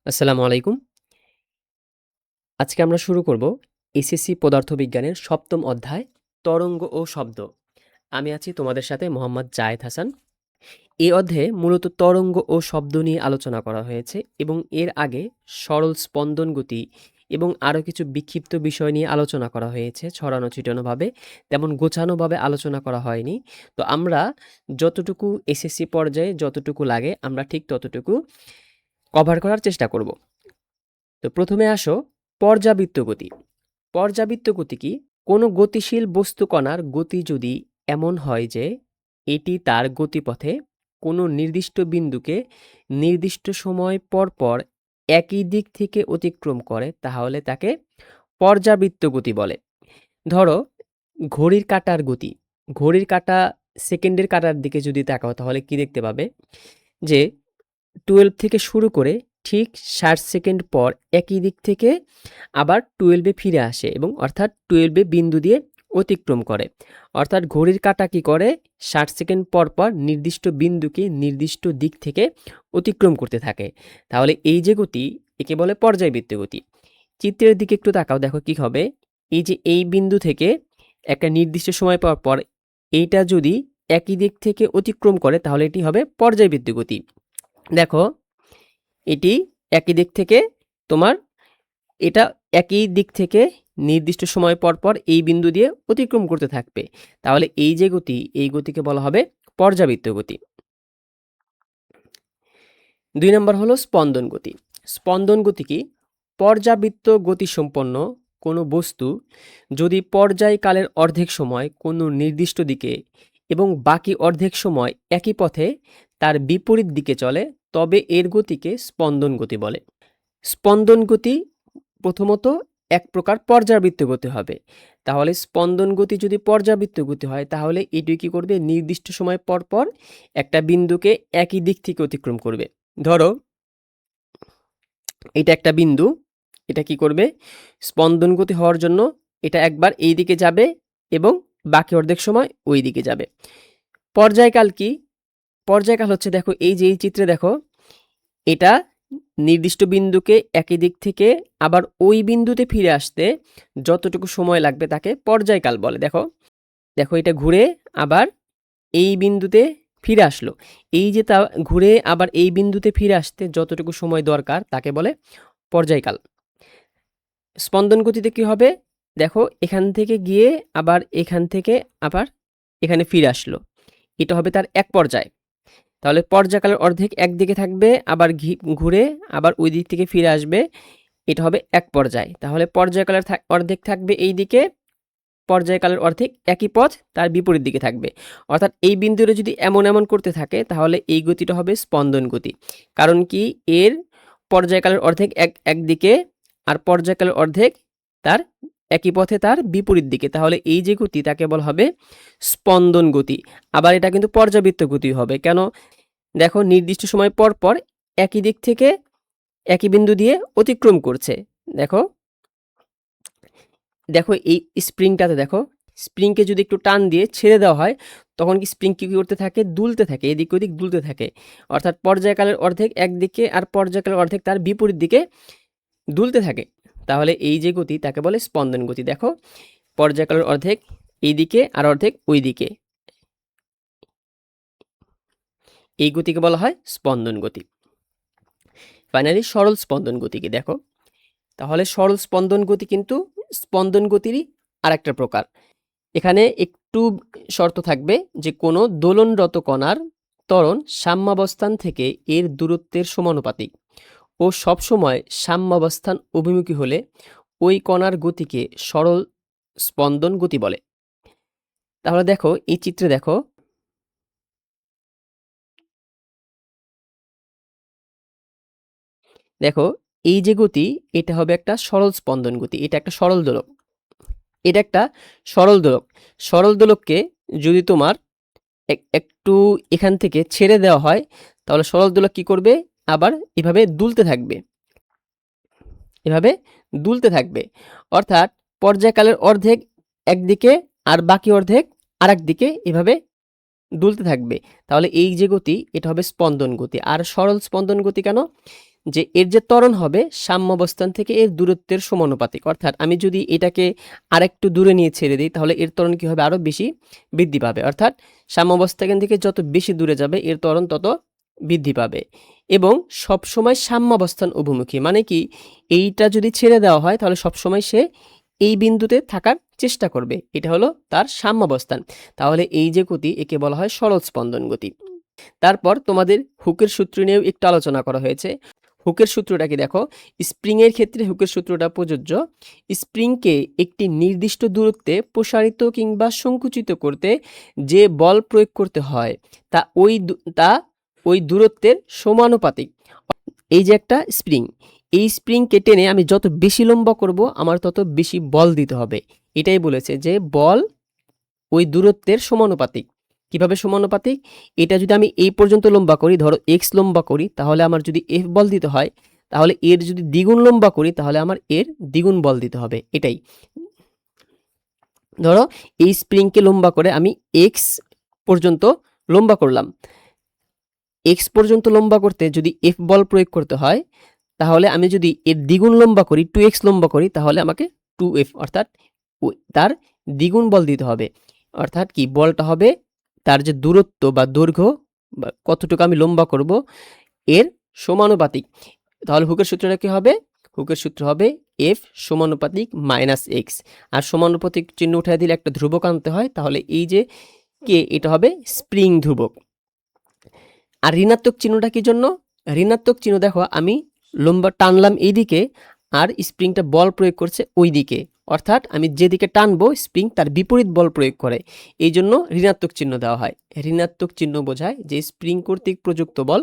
আসসালামু আলাইকুম। আজকে আমরা শুরু করব এসএসসি পদার্থবিজ্ঞানের ৭ম অধ্যায় তরঙ্গ ও শব্দ। আমি আছি তোমাদের সাথে মোহাম্মদ জায়েদ হাসান। এই অধ্যায়ে মূলত তরঙ্গ ও শব্দ নিয়ে আলোচনা করা হয়েছে এবং এর আগে সরল স্পন্দন গতি এবং আরও কিছু বিক্ষিপ্ত বিষয় নিয়ে আলোচনা করা হয়েছে ছড়ানো ছিটানোভাবে, তেমন গোছানোভাবে আলোচনা করা হয়নি। তো আমরা যতটুকু এসএসসি পর্যায়ে যতটুকু লাগে আমরা ঠিক ততটুকু কভার করার চেষ্টা করব। তো প্রথমে আসো পর্যাবৃত্ত গতি। পর্যাবৃত্ত গতি কি? কোনো গতিশীল বস্তু কণার গতি যদি এমন হয় যে এটি তার গতিপথে কোনো নির্দিষ্ট বিন্দুকে নির্দিষ্ট সময় পর পর একই দিক থেকে অতিক্রম করে, তাহলে তাকে পর্যাবৃত্ত গতি বলে। ধরো ঘড়ির কাঁটার গতি। ঘড়ির কাঁটা সেকেন্ডের কাঁটার দিকে যদি তাকাও তাহলে কি দেখতে পাবে যে 12 থেকে শুরু করে ঠিক 60 সেকেন্ড পর একই দিক থেকে আবার 12-এ ফিরে আসে এবং অর্থাৎ 12-এ বিন্দু দিয়ে অতিক্রম করে। অর্থাৎ ঘড়ির কাঁটা কি করে? 60 সেকেন্ড পর পর নির্দিষ্ট বিন্দুকে নির্দিষ্ট দিক থেকে অতিক্রম করতে থাকে। তাহলে এই যে গতি, একে বলে পর্যায়বৃত্ত গতি। চিত্রের দিকে একটু তাকাও, দেখো কি হবে। এই যে এই বিন্দু থেকে একটা নির্দিষ্ট সময় পর পর এইটা যদি একই দিক থেকে অতিক্রম করে তাহলে এটি হবে পর্যায়বৃত্ত গতি। দেখো এটি একই দিক থেকে তোমার এটা একই দিক থেকে নির্দিষ্ট সময় পর পর এই বিন্দু দিয়ে অতিক্রম করতে থাকবে। তাহলে এই যে গতি, এই গতিকে বলা হবে পর্যাবৃত্ত গতি। ২ নম্বর হলো স্পন্দন গতি। স্পন্দন গতি কি? পর্যাবৃত্ত গতিসম্পন্ন কোনো বস্তু যদি পর্যায়কালের অর্ধেক সময় কোনো নির্দিষ্ট দিকে এবং বাকি অর্ধেক সময় একই পথে তার বিপরীত দিকে চলে, তবে এর গতিকে স্পন্দন গতি বলে। স্পন্দন গতি প্রথমত এক প্রকার পর্যাবৃত্ত গতি হবে। তাহলে স্পন্দন গতি যদি পর্যাবৃত্ত গতি হয় তাহলে এটি কি করবে? নির্দিষ্ট সময় পর পর একটা বিন্দুকে একই দিক থেকে অতিক্রম করবে। ধরো এটা একটা বিন্দু, এটা কি করবে? স্পন্দন গতি হওয়ার জন্য এটা একবার এই দিকে যাবে এবং বাকি অর্ধেক সময় ওই দিকে যাবে। পর্যায়কাল কি? পর্যায়কাল হচ্ছে, দেখো এই যে এই চিত্রে দেখো, এটা নির্দিষ্ট বিন্দুকে একই দিক থেকে আবার ওই বিন্দুতে ফিরে আসতে যতটুকু সময় লাগবে তাকে পর্যায়কাল বলে। দেখো দেখো এটা ঘুরে আবার এই বিন্দুতে ফিরে আসলো। এই যে তা ঘুরে আবার এই বিন্দুতে ফিরে আসতে যতটুকু সময় দরকার তাকে বলে পর্যায়কাল। স্পন্দন গতিতে কি হবে? দেখো এখান থেকে গিয়ে আবার এখান থেকে আবার এখানে ফিরে আসলো, এটা হবে তার এক পর্যায়। তাহলে পর্যায়কালের অর্ধেক একদিকে থাকবে, আবার ঘুরে আবার ওই দিক থেকে ফিরে আসবে, এটা হবে এক পর্যায়। তাহলে পর্যায়কালের অর্ধেক থাকবে এই দিকে, পর্যায়কালের অর্ধেক একই পথ তার বিপরীত দিকে থাকবে। অর্থাৎ এই বিন্দুটা যদি এমন এমন করতে থাকে তাহলে এই গতিটা হবে স্পন্দন গতি। কারণ কি? এর পর্যায়কালের অর্ধেক একদিকে আর পর্যায়কালের অর্ধেক তার একই পথে তার বিপরীত দিকে, তাহলে এই যে গতি তাকে বলা হবে স্পন্দন গতি। আবার এটা কিন্তু পর্যাবৃত্ত গতি হবে। কেন? দেখো নির্দিষ্ট সময় পর পর একই দিক থেকে একই বিন্দু দিয়ে অতিক্রম করছে। দেখো দেখো এই স্প্রিংটাতে দেখো, স্প্রিংকে যদি একটু টান দিয়ে ছেড়ে দেওয়া হয় তখন কি স্প্রিং কি করতে থাকে? দুলতে থাকে, এদিক ওদিক দুলতে থাকে। অর্থাৎ পর্যায়কালের অর্ধেক একদিকে আর পর্যায়কালের অর্ধেক তার বিপরীত দিকে দুলতে থাকে। তাহলে এই যে গতি তাকে বলে স্পন্দন গতি। দেখো পর্যায়কালের অর্ধেক এইদিকে আর অর্ধেক ওই দিকে, এই গতিকে বলা হয় স্পন্দন গতি। ফাইনালি সরল স্পন্দন গতিকে দেখো। তাহলে সরল স্পন্দন গতি কিন্তু স্পন্দন গতিরই আরেকটা প্রকার। এখানে একটু শর্ত থাকবে যে কোনো দোলনরত কণার ত্বরণ সাম্যাবস্থান থেকে এর দূরত্বের সমানুপাতিক ও সবসময় সাম্যাবস্থান অভিমুখী হলে ওই কণার গতিকে সরল স্পন্দন গতি বলে। তাহলে দেখো এই চিত্রে দেখো, দেখো এই যে গতি এটা হবে একটা সরল স্পন্দন গতি, এটা একটা সরল দোলক, এটা একটা সরল দোলক। সরল দোলককে যদি তোমার একটু এখান থেকে ছেড়ে দেওয়া হয় তাহলে সরল দোলক কি করবে? আবার এভাবে দুলতে থাকবে, এভাবে দুলতে থাকবে। অর্থাৎ পর্যায়কালের অর্ধেক একদিকে আর বাকি অর্ধেক আর একদিকে এভাবে দুলতে থাকবে। তাহলে এই যে গতি এটা হবে স্পন্দন গতি। আর সরল স্পন্দন গতি কেন? যে এর যে ত্বরণ হবে সাম্যাবস্থান থেকে এর দূরত্বের সমানুপাতিক। অর্থাৎ আমি যদি এটাকে আরেকটু দূরে নিয়ে ছেড়ে দিই তাহলে এর ত্বরণ কী হবে? আরও বেশি বৃদ্ধি পাবে। অর্থাৎ সাম্যাবস্থান থেকে যত বেশি দূরে যাবে এর ত্বরণ তত বৃদ্ধি পাবে এবং সবসময় সাম্যাবস্থান অভিমুখী। মানে কি, এইটা যদি ছেড়ে দেওয়া হয় তাহলে সবসময় সে এই বিন্দুতে থাকার চেষ্টা করবে। এটা হলো তার সাম্যাবস্থান। তাহলে এই যে গতি একে বলা হয় সরল স্পন্দন গতি। তারপর তোমাদের হুকের সূত্র নিয়েও একটু আলোচনা করা হয়েছে। হুকের সূত্রটা কি দেখো, স্প্রিংয়ের ক্ষেত্রে হুকের সূত্রটা প্রযোজ্য। স্প্রিংকে একটি নির্দিষ্ট দূরত্বে প্রসারিত কিংবা সংকুচিত করতে যে বল প্রয়োগ করতে হয় তা ওই দূরত্বের সমানুপাতিক। এই যে একটা স্প্রিং, এই স্প্রিংকে টেনে আমি যত বেশি লম্বা করব আমার তত বেশি বল দিতে হবে। এটাই বলেছে যে বল ওই দূরত্বের সমানুপাতিক। কিভাবে সমানুপাতিক? এটা যদি আমি এই পর্যন্ত লম্বা করি, ধরো এক্স লম্বা করি, তাহলে আমার যদি এফ বল দিতে হয়, তাহলে এর যদি দ্বিগুণ লম্বা করি তাহলে আমার এর দ্বিগুণ বল দিতে হবে। এটাই ধরো এই স্প্রিংকে লম্বা করে আমি এক্স পর্যন্ত লম্বা করলাম। এক্স পর্যন্ত লম্বা করতে যদি এফ বল প্রয়োগ করতে হয়, তাহলে আমি যদি এর দ্বিগুণ লম্বা করি, 2x লম্বা করি, তাহলে আমাকে 2f অর্থাৎ তার দ্বিগুণ বল দিতে হবে। অর্থাৎ কি, বলটা হবে তার যে দূরত্ব বা দৈর্ঘ্য বা কতটুকু আমি লম্বা করব এর সমানুপাতিক। তাহলে হুকের সূত্রটা কি হবে? হুকের সূত্র হবে এফ সমানুপাতিক মাইনাস এক্স। আর সমানুপাতিক চিহ্ন উঠাই দিলে একটা ধ্রুবক আনতে হয়, তাহলে এই যে কে এটা হবে স্প্রিং ধ্রুবক। আর ঋণাত্মক চিহ্নটা কি জন্য? ঋণাত্মক চিহ্ন দেখো, আমি লম্বা টানলাম এইদিকে আর স্প্রিংটা বল প্রয়োগ করছে ওই দিকে, অর্থাৎ আমি যেদিকে টানবো স্প্রিং তার বিপরীত বল প্রয়োগ করে, এই জন্য ঋণাত্মক চিহ্ন দেওয়া হয়। ঋণাত্মক চিহ্ন বোঝায় যে স্প্রিং কর্তৃক প্রযুক্ত বল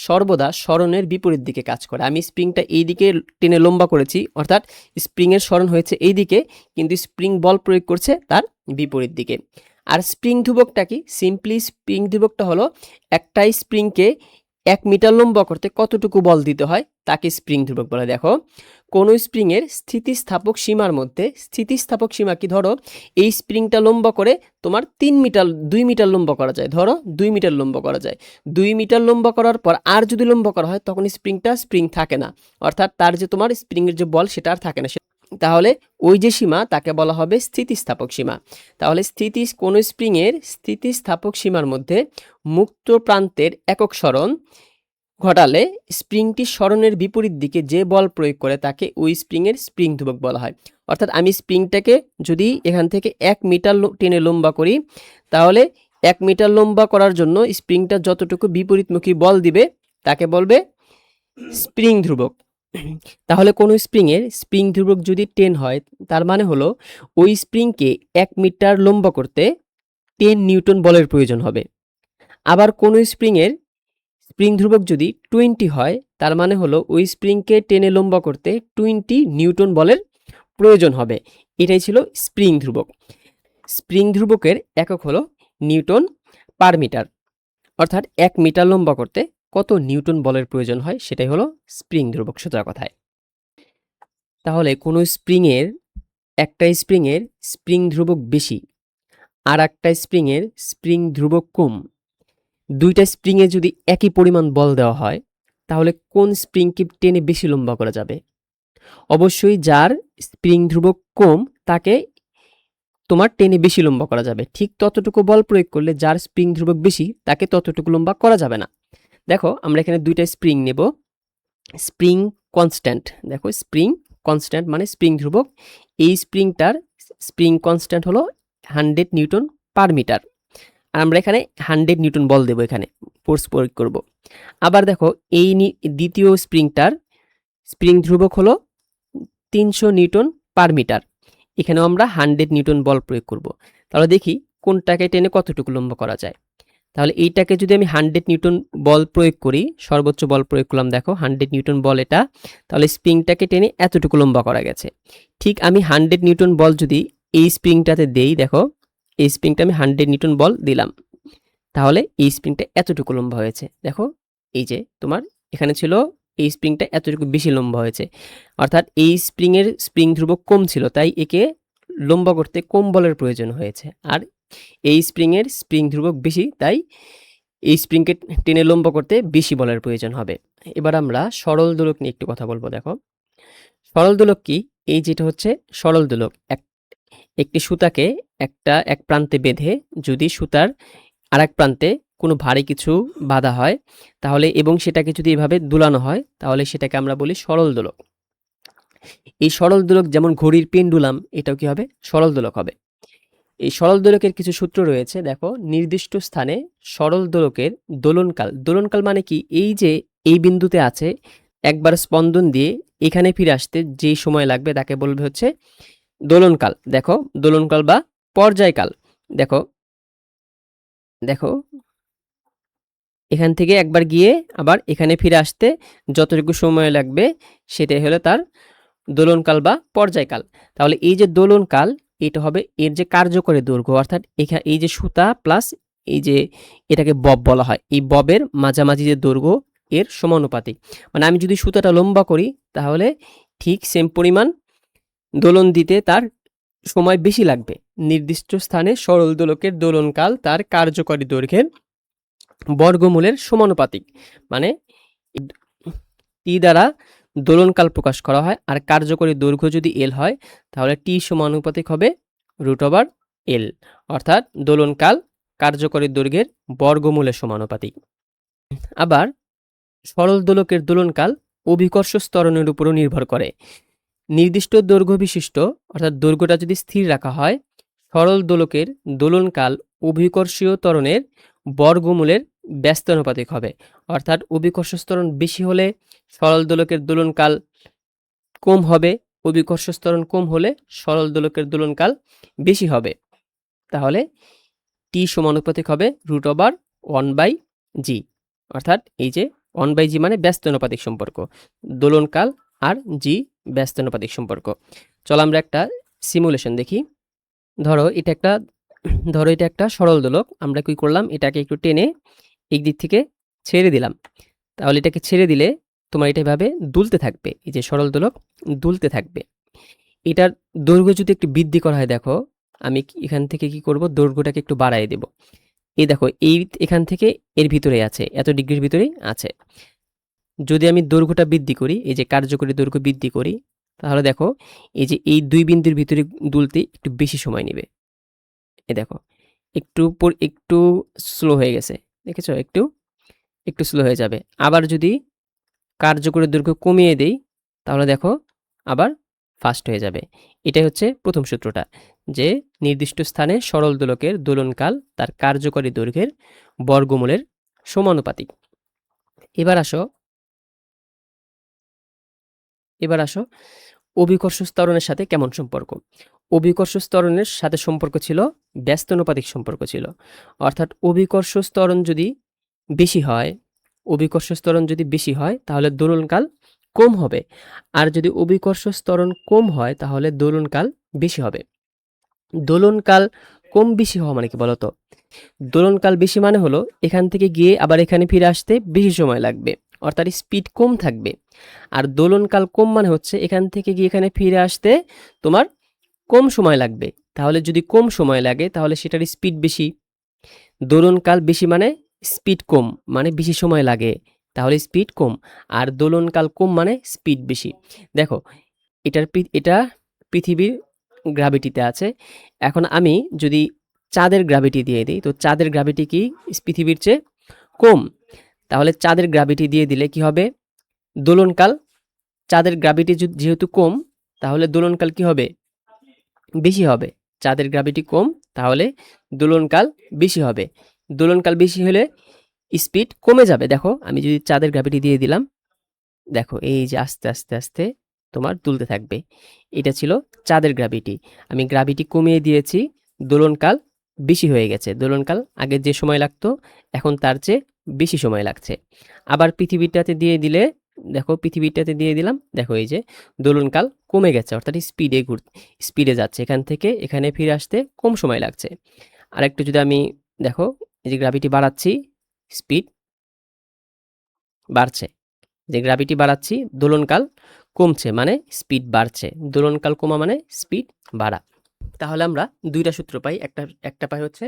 সর্বদা সরণের বিপরীত দিকে কাজ করে। আমি স্প্রিংটা এই দিকে টেনে লম্বা করেছি, অর্থাৎ স্প্রিংয়ের সরণ হয়েছে এই দিকে, কিন্তু স্প্রিং বল প্রয়োগ করছে তার বিপরীত দিকে। আর স্প্রিং ধ্রুবকটা কি? সিম্পলি স্প্রিং ধ্রুবকটা হলো একটা স্প্রিংকে 1 মিটার লম্বা করতে কতটুকু বল দিতে হয় তাকে স্প্রিং ধ্রুবক বলে। দেখো, কোনো স্প্রিংয়ের স্থিতিস্থাপক সীমার মধ্যে, স্থিতিস্থাপক সীমা কি, ধরো এই স্প্রিংটা লম্বা করে তোমার 2 মিটার লম্বা করা যায়, ধরো 2 মিটার লম্বা করা যায়। 2 মিটার লম্বা করার পর আর যদি লম্বা করা হয় তখন স্প্রিংটা স্প্রিং থাকে না, অর্থাৎ তার যে তোমার স্প্রিংয়ের যে বল সেটা আর থাকে না। তাহলে ওই যে সীমা তাকে বলা হবে স্থিতিস্থাপক সীমা। তাহলে কোনো স্প্রিংয়ের স্থিতিস্থাপক সীমার মধ্যে মুক্ত প্রান্তের একক সরণ ঘটালে স্প্রিংটি সরণের বিপরীত দিকে যে বল প্রয়োগ করে তাকে ওই স্প্রিংয়ের স্প্রিং ধ্রুবক বলা হয়। অর্থাৎ আমি স্প্রিংটাকে যদি এখান থেকে 1 মিটার টেনে লম্বা করি, তাহলে 1 মিটার লম্বা করার জন্য স্প্রিংটা যতটুকু বিপরীতমুখী বল দিবে তাকে বলবে স্প্রিং ধ্রুবক। তাহলে কোনো স্প্রিংয়ের স্প্রিং ধ্রুবক যদি 10 হয়, তার মানে হলো ওই স্প্রিংকে 1 মিটার লম্বা করতে 10 নিউটন বলের প্রয়োজন হবে। আবার কোনো স্প্রিংয়ের স্প্রিং ধ্রুবক যদি 20 হয়, তার মানে হলো ওই স্প্রিংকে টেনে লম্বা করতে 20 নিউটন বলের প্রয়োজন হবে। এটাই ছিল স্প্রিং ধ্রুবক। স্প্রিং ধ্রুবকের একক হলো নিউটন পার মিটার, অর্থাৎ 1 মিটার লম্বা করতে কত নিউটন বলের প্রয়োজন হয় সেটাই হলো স্প্রিং ধ্রুবক সোজা কথায়। তাহলে কোনো একটা স্প্রিংয়ের স্প্রিং ধ্রুবক বেশি আর একটা স্প্রিংয়ের স্প্রিং ধ্রুবক কম, দুইটা স্প্রিংয়ে যদি একই পরিমাণ বল দেওয়া হয় তাহলে কোন স্প্রিংকে টেনে বেশি লম্বা করা যাবে? অবশ্যই যার স্প্রিং ধ্রুবক কম তাকে তোমার টেনে বেশি লম্বা করা যাবে। ঠিক ততটুকু বল প্রয়োগ করলে যার স্প্রিং ধ্রুবক বেশি তাকে ততটুকু লম্বা করা যাবে না। দেখো, আমরা এখানে দুইটা স্প্রিং নেব। স্প্রিং কনস্ট্যান্ট, দেখো স্প্রিং কনস্ট্যান্ট মানে স্প্রিং ধ্রুবক। এই স্প্রিংটার স্প্রিং কনস্ট্যান্ট হলো 100 নিউটন পার মিটার। আর আমরা এখানে 100 নিউটন বল দেব, এখানে ফোর্স প্রয়োগ করব। আবার দেখো, এই দ্বিতীয় স্প্রিংটার স্প্রিং ধ্রুবক হলো 300 নিউটন পার মিটার। এখানেও আমরা 100 নিউটন বল প্রয়োগ করব। তাহলে দেখি কোনটাকে টেনে কতটুকু লম্বা করা যায়। তাহলে এইটাকে যদি আমি 100 নিউটন বল প্রয়োগ করি, সর্বোচ্চ বল প্রয়োগ করলাম, দেখো 100 নিউটন বল এটা, তাহলে স্প্রিংটাকে টেনে এতটুকু লম্বা করা গেছে। ঠিক আমি 100 নিউটন বল যদি এই স্প্রিংটাতে দেই, দেখো এই স্প্রিংটা আমি 100 নিউটন বল দিলাম, তাহলে এই স্প্রিংটা এতটুকু লম্বা হয়েছে। দেখো এই যে তোমার এখানে ছিল এই স্প্রিংটা এতটুকু বেশি লম্বা হয়েছে, অর্থাৎ এই স্প্রিংয়ের স্প্রিং ধ্রুবক কম ছিল, তাই একে লম্বা করতে কম বলের প্রয়োজন হয়েছে। আর এই স্প্রিংয়ের স্প্রিং ধ্রুবক বেশি, তাই এই স্প্রিংকে টেনে লম্বা করতে বেশি বলের প্রয়োজন হবে। এবার আমরা সরল দোলক নিয়ে একটু কথা বলবো। দেখো সরল দোলক কি? এই যেটা হচ্ছে সরল দোলক, একটি সুতাকে এক প্রান্তে বেঁধে যদি সুতার আরেক প্রান্তে কোনো ভারী কিছু বাঁধা হয় তাহলে, এবং সেটাকে যদি এভাবে দুলানো হয় তাহলে সেটাকে আমরা বলি সরল দোলক। এই সরল দোলক যেমন ঘড়ির পেন্ডুলাম, এটাও কি হবে? সরল দোলক হবে। এই সরল দোলকের কিছু সূত্র রয়েছে। দেখো নির্দিষ্ট স্থানে সরল দোলকের দোলনকাল। দোলনকাল মানে কি? এই যে এই বিন্দুতে আছে, একবার স্পন্দন দিয়ে এখানে ফিরে আসতে যে সময় লাগবে তাকে বলবে হচ্ছে দোলনকাল। দেখো দোলনকাল বা পর্যায়কাল। দেখো দেখো এখান থেকে একবার গিয়ে আবার এখানে ফিরে আসতে যতটুকু সময় লাগবে সেটাই হলো তার দোলনকাল বা পর্যায়কাল। তাহলে এই যে দোলনকাল, এটা হবে এর যে কার্যকরী দৈর্ঘ্য, অর্থাৎ এই যে সুতা প্লাস এই যে এটাকে বব বলা হয়, এই ববের মাঝামাঝি যে দৈর্ঘ্য এর সমানুপাতিক। মানে আমি যদি সুতাটা লম্বা করি তাহলে ঠিক সেম পরিমাণ দোলন দিতে তার সময় বেশি লাগবে। নির্দিষ্ট স্থানে সরল দোলকের দোলনকাল তার কার্যকরী দৈর্ঘ্যের বর্গমূলের সমানুপাতিক। মানে টি দ্বারা দোলনকাল প্রকাশ করা হয়, আর কার্যকরী দৈর্ঘ্য যদি এল হয় তাহলে টি সমানুপাতিক হবে √এল, অর্থাৎ দোলনকাল কার্যকরী দৈর্ঘ্যের বর্গমূলের সমানুপাতিক। আবার সরল দোলকের দোলনকাল অভিকর্ষ ত্বরণের উপরও নির্ভর করে। নির্দিষ্ট দৈর্ঘ্য বিশিষ্ট, অর্থাৎ দৈর্ঘ্যটা যদি স্থির রাখা হয়, সরল দোলকের দোলনকাল অভিকর্ষীয় ত্বরণের বর্গমূলের ব্যস্তানুপাতিক হবে। অর্থাৎ অভিকর্ষ ত্বরণ বেশি হলে সরল দোলকের দোলনকাল কম হবে, অভিকর্ষ ত্বরণ কম হলে সরল দোলকের দোলনকাল বেশি হবে। তাহলে টি সমানুপাতিক হবে √1/g, অর্থাৎ এই যে 1/g মানে ব্যস্তানুপাতিক সম্পর্ক, দোলনকাল আর জি ব্যস্তানুপাতিক সম্পর্ক। চলো আমরা একটা সিমুলেশন দেখি। ধরো এটা একটা সরল দোলক। আমরা কি করলাম, এটাকে একটু টেনে এই দিক থেকে ছেড়ে দিলাম। তাহলে এটাকে ছেড়ে দিলে তোমার এটা এভাবে দুলতে থাকবে, এই যে সরল দোলক দুলতে থাকবে। এটার দৈর্ঘ্য যদি একটু বৃদ্ধি করা হয়, দেখো আমি এখান থেকে কি করব, দৈর্ঘ্যটাকে একটু বাড়াই দেব। এই দেখো এখান থেকে এর ভিতরে আছে, এত ডিগ্রির ভিতরেই আছে। যদি আমি দৈর্ঘ্যটা বৃদ্ধি করি, এই যে কার্যকরী দৈর্ঘ্য বৃদ্ধি করি, তাহলে দেখো এই যে এই দুই বিন্দুর ভিতরে দুলতে একটু বেশি সময় নেবে। এই দেখো একটু স্লো হয়ে গেছে, দেখেছো? একটু স্লো হয়ে যাবে। আবার যদি কার্যকরী দৈর্ঘ্য কমিয়ে দেই তাহলে দেখো আবার ফাস্ট হয়ে যাবে। এটাই হচ্ছে প্রথম সূত্রটা, যে নির্দিষ্ট স্থানে সরল দোলকের দোলনকাল তার কার্যকরী দৈর্ঘ্যের বর্গমূলের সমানুপাতিক। এবার আসো অভিকর্ষ ত্বরণের সাথে কেমন সম্পর্ক। অভিকর্ষ ত্বরণের সাথে সম্পর্ক ছিল ব্যস্তানুপাতিক সম্পর্ক ছিল। অর্থাৎ অভিকর্ষ ত্বরণ যদি বেশি হয় তাহলে দোলনকাল কম হবে, আর যদি অভিকর্ষ ত্বরণ কম হয় তাহলে দোলনকাল বেশি হবে। দোলনকাল কম বেশি হওয়া মানে কি বলতো? দোলনকাল বেশি মানে হলো এখান থেকে গিয়ে আবার এখানে ফিরে আসতে বেশি সময় লাগবে, অর্থাৎ স্পিড কম থাকবে। আর দোলনকাল কম মানে হচ্ছে এখান থেকে গিয়ে এখানে ফিরে আসতে তোমার কম সময় লাগবে। তাহলে যদি কম সময় লাগে তাহলে সেটার স্পিড বেশি। দোলনকাল বেশি মানে স্পিড কম, মানে বেশি সময় লাগে, তাহলে স্পিড কম। আর দোলনকাল কম মানে স্পিড বেশি। দেখো এটা পৃথিবীর গ্র্যাভিটিতে আছে। এখন আমি যদি চাঁদের গ্র্যাভিটি দিয়ে দিই, তো চাঁদের গ্র্যাভিটি কি পৃথিবীর চেয়ে কম? তাহলে চাঁদের গ্র্যাভিটি দিয়ে দিলে কি হবে, দোলনকাল, চাঁদের গ্র্যাভিটি যেহেতু কম তাহলে দোলনকাল কি হবে, বেশি হবে। চাঁদের গ্র্যাভিটি কম তাহলে দোলনকাল বেশি হবে। দোলনকাল বেশি হলে স্পিড কমে যাবে। দেখো আমি যদি চাঁদের গ্র্যাভিটি দিয়ে দিলাম, দেখো এই যে আস্তে আস্তে আস্তে তোমার তুলতে থাকবে। এটা ছিল চাঁদের গ্র্যাভিটি। আমি গ্র্যাভিটি কমিয়ে দিয়েছি, দোলনকাল বেশি হয়ে গেছে। দোলনকাল আগে যে সময় লাগতো এখন তার চেয়ে বেশি সময় লাগছে। আবার পৃথিবীটাতে দিয়ে দিলাম, দেখো এই যে দোলনকাল কমে গেছে, অর্থাৎ স্পিডে যাচ্ছে, এখান থেকে এখানে ফিরে আসতে কম সময় লাগছে। আর একটু যদি আমি দেখো এই যে গ্র্যাভিটি বাড়াচ্ছি, স্পিড বাড়ছে, যে গ্র্যাভিটি বাড়াচ্ছি দোলনকাল কমছে মানে স্পিড বাড়ছে, দোলনকাল কমা মানে স্পিড বাড়া। তাহলে আমরা দুইটা সূত্র পাই। একটা পাই হচ্ছে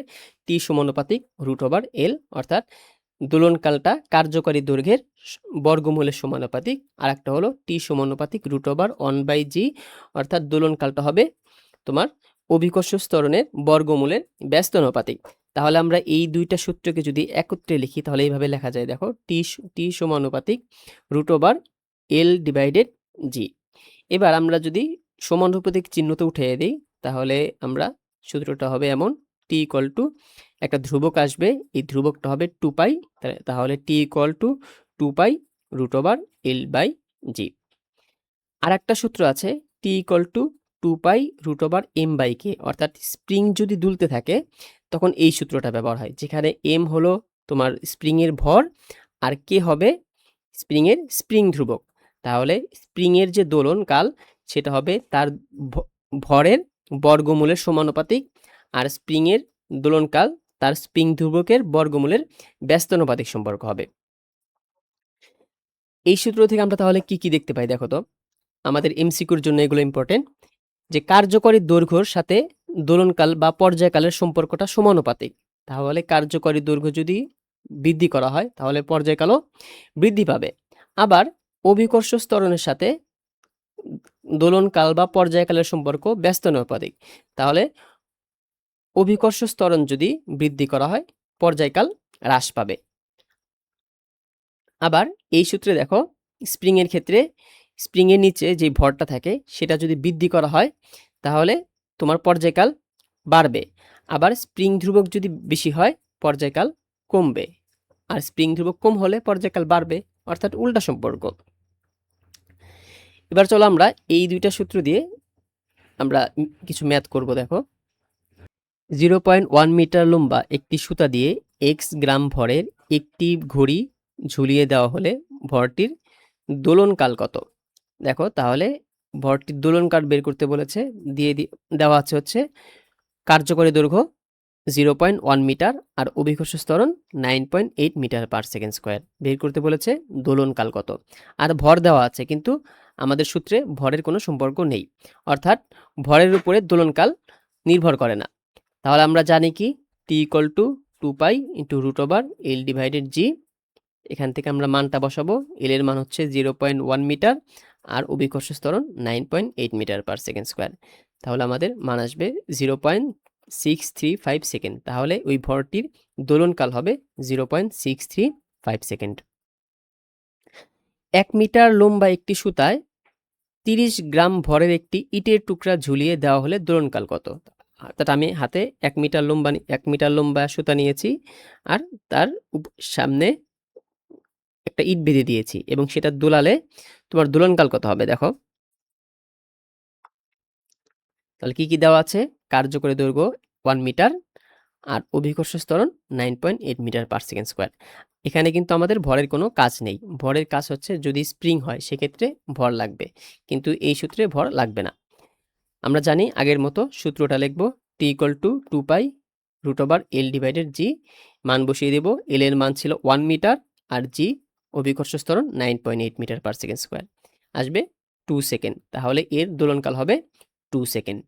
টি সমানুপাতিক √L, অর্থাৎ দোলনকালটা কার্যকরী দৈর্ঘ্যের বর্গমূলের সমানুপাতিক। আর একটা হলো টি সমানুপাতিক √1/g, অর্থাৎ দোলনকালটা হবে তোমার অভিকর্ষ ত্বরণের বর্গমূলের ব্যস্তানুপাতিক। তাহলে আমরা এই দুইটা সূত্রকে যদি একত্রে লিখি তাহলে এইভাবে লেখা যায়, দেখো টি সমানুপাতিক √L/g। এবার আমরা যদি সমানুপাতিক চিহ্নতে উঠিয়ে দিই তাহলে আমরা সূত্রটা হবে এমন, টি ইকুয়াল টু একটা ধ্রুবক আসবে, এই ধ্রুবকটা হবে 2π, তাহলে টি ইকুয়াল টু 2π √L/g। আর একটা সূত্র আছে টি ইকুয়াল টু 2π √M/k, অর্থাৎ স্প্রিং যদি দুলতে থাকে তখন এই সূত্রটা ব্যবহার হয়, যেখানে m হলো তোমার স্প্রিংয়ের ভর আর কে হবে স্প্রিংয়ের স্প্রিং ধ্রুবক। তাহলে স্প্রিংয়ের যে দোলন কাল সেটা হবে তার ভরের বর্গমূলের সমানুপাতিক, আর স্প্রিংয়ের দোলনকাল তার স্প্রিং ধ্রুবকের বর্গমূলের ব্যস্তানুপাতিক সম্পর্ক হবে। এই সূত্র থেকে আমরা তাহলে কি কি দেখতে পাই দেখো তো, আমাদের এমসিকিউর জন্য এগুলো ইম্পর্টেন্ট, যে কার্যকরী দৈর্ঘ্যর সাথে দোলনকাল বা পর্যায়কালের সম্পর্কটা সমানুপাতিক। তাহলে কার্যকরী দৈর্ঘ্য যদি বৃদ্ধি করা হয় তাহলে পর্যায়কালও বৃদ্ধি পাবে। আবার অভিকর্ষ ত্বরণের সাথে দোলনকাল বা পর্যায়কালের সম্পর্ক ব্যস্তানুপাতিক। তাহলে অভিকর্ষ ত্বরণ যদি বৃদ্ধি করা হয় পর্যায়কাল হ্রাস পাবে। আবার এই সূত্রে দেখো স্প্রিংয়ের ক্ষেত্রে স্প্রিংয়ের নিচে যে ভরটা থাকে সেটা যদি বৃদ্ধি করা হয় তাহলে তোমার পর্যায়কাল বাড়বে। আবার স্প্রিং ধ্রুবক যদি বেশি হয় পর্যায়কাল কমবে, আর স্প্রিং ধ্রুবক কম হলে পর্যায়কাল বাড়বে, অর্থাৎ উল্টা সম্পর্ক। এবার চলো আমরা এই দুইটা সূত্র দিয়ে আমরা কিছু ম্যাথ করব। দেখো 0.1 মিটার লম্বা একটি সুতা দিয়ে x গ্রাম ভরের একটি ঘড়ি ঝুলিয়ে দেওয়া হলে ভরটির দোলনকাল কত? দেখো তাহলে ভরটির দোলনকাল বের করতে বলেছে, দেওয়া আছে হচ্ছে কার্যকরী দৈর্ঘ্য 0.1 মিটার আর অভিকর্ষ ত্বরণ 9.8 মিটার পার সেকেন্ড স্কোয়ার। বের করতে বলেছে দোলনকাল কত, আর ভর দেওয়া আছে কিন্তু আমাদের সূত্রে ভরের কোনো সম্পর্ক নেই, অর্থাৎ ভরের উপরে দোলনকাল নির্ভর করে না। তাহলে আমরা জানি কি টি ইকুয়াল টু 2π √L/g। এখান থেকে আমরা মানটা বসাবো, এল এর মান হচ্ছে 0.1 মিটার আর অভিকর্ষ ত্বরণ 9.8 মিটার পার সেকেন্ড স্কোয়ার। তাহলে আমাদের মান আসবে 0.635 সেকেন্ড। তাহলে ওই ভরটির দোলনকাল হবে 0.635 সেকেন্ড। 1 মিটার লম্বা একটি সুতায় 30 গ্রাম ভরের একটি ইটের টুকরা ঝুলিয়ে দেওয়া হলে দোলনকাল কত? অর্থাৎ আমি হাতে 1 মিটার লম্বা সুতা নিয়েছি আর তার সামনে একটা ইট বেঁধে দিয়েছি এবং সেটা দোলালে তোমার দোলনকাল কত হবে দেখো। তাহলে কি কি দেওয়া আছে? কার্যকরী দৈর্ঘ্য 1 মিটার আর অভিকর্ষ ত্বরণ 9.8 মিটার পার সেকেন্ড স্কোয়ার। এখানে কিন্তু আমাদের ভরের কোনো কাজ নেই, ভরের কাজ হচ্ছে যদি স্প্রিং হয় সেক্ষেত্রে ভর লাগবে, কিন্তু এই সূত্রে ভর লাগবে না। আমরা জানি আগের মতো সূত্রটা লিখব, টি ইকুয়াল টু 2π √L/g। মান বসিয়ে দেব, এল এর মান ছিল 1 মিটার আর জি অভিকর্ষ ত্বরণ 9.8 মিটার পার সেকেন্ড স্কোয়ার, আসবে 2 সেকেন্ড। তাহলে এর দোলনকাল হবে 2 সেকেন্ড।